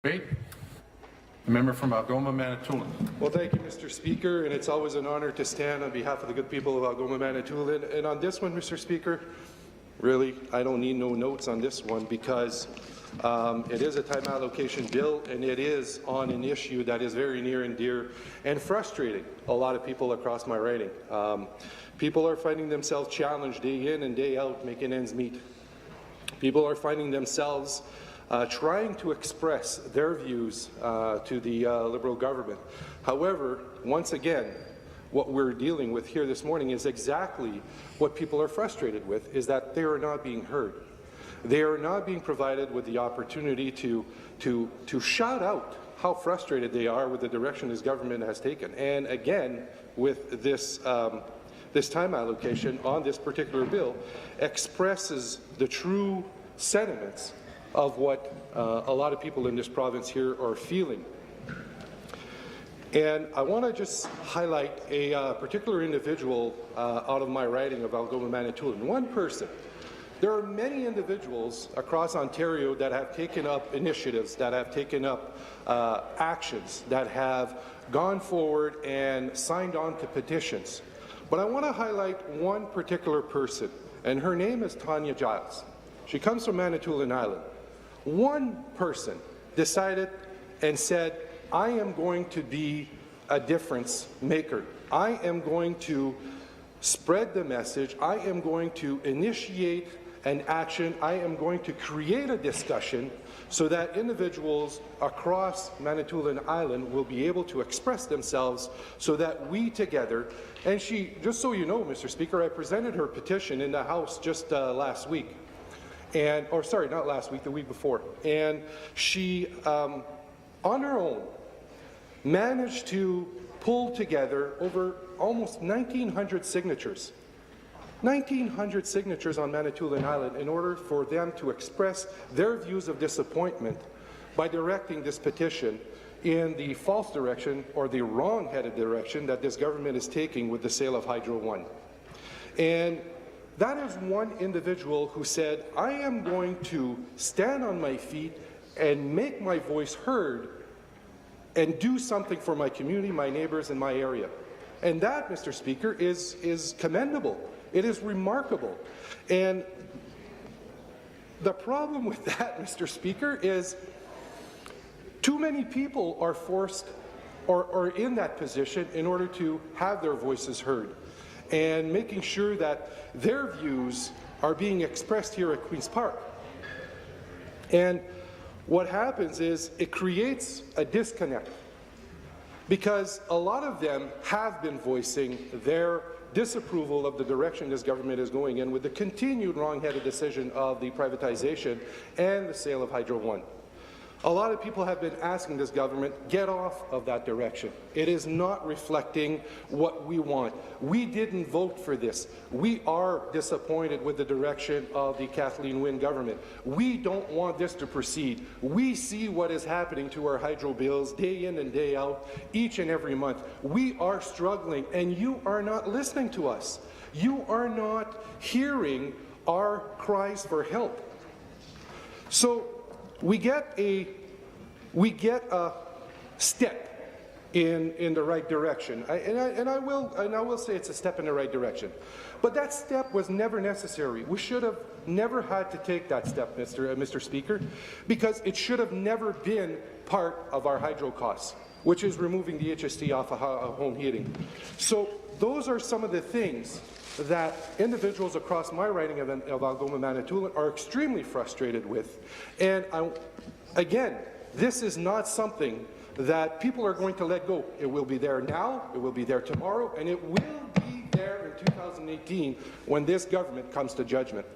Great. The member from Algoma-Manitoulin. Well, thank you, Mr. Speaker, and it's always an honour to stand on behalf of the good people of Algoma-Manitoulin. And on this one, Mr. Speaker, really, I don't need no notes on this one because it is a time allocation bill, and it is on an issue that is very near and dear and frustrating a lot of people across my riding. People are finding themselves challenged day in and day out making ends meet. People are finding themselves trying to express their views to the Liberal government. However, once again, what we're dealing with here this morning is exactly what people are frustrated with, is that they are not being heard. They are not being provided with the opportunity to shout out how frustrated they are with the direction this government has taken. And again, with this this time allocation on this particular bill expresses the true sentiments of what a lot of people in this province here are feeling. And I want to just highlight a particular individual out of my riding of Algoma-Manitoulin. One person. There are many individuals across Ontario that have taken up initiatives, that have taken up actions, that have gone forward and signed on to petitions. But I want to highlight one particular person, and her name is Tanya Giles. She comes from Manitoulin Island. One person decided and said, I am going to be a difference maker. I am going to spread the message. I am going to initiate an action. I am going to create a discussion so that individuals across Manitoulin Island will be able to express themselves so that we together, and she, just so you know, Mr. Speaker, I presented her petition in the House just last week. Or sorry, not last week, the week before. And she, on her own, managed to pull together over almost 1,900 signatures. 1,900 signatures on Manitoulin Island in order for them to express their views of disappointment by directing this petition in the false direction or the wrong-headed direction that this government is taking with the sale of Hydro One. And that is one individual who said, I am going to stand on my feet and make my voice heard and do something for my community, my neighbours, and my area. And that, Mr. Speaker, is commendable. It is remarkable. And the problem with that, Mr. Speaker, is too many people are forced or in that position in order to have their voices heard, and making sure that their views are being expressed here at Queen's Park. And what happens is it creates a disconnect, because a lot of them have been voicing their disapproval of the direction this government is going in with the continued wrong-headed decision of the privatization and the sale of Hydro One. A lot of people have been asking this government, get off of that direction. It is not reflecting what we want. We didn't vote for this. We are disappointed with the direction of the Kathleen Wynne government. We don't want this to proceed. We see what is happening to our hydro bills day in and day out, each and every month. We are struggling, and you are not listening to us. You are not hearing our cries for help. So we get a step in the right direction, and I will say it's a step in the right direction. But that step was never necessary. We should have never had to take that step, Mr. Speaker, because it should have never been part of our hydro costs, which is removing the HST off of home heating. So those are some of the things that individuals across my riding of Algoma-Manitoulin are extremely frustrated with. And again, this is not something that people are going to let go. It will be there now, it will be there tomorrow, and it will be there in 2018 when this government comes to judgment.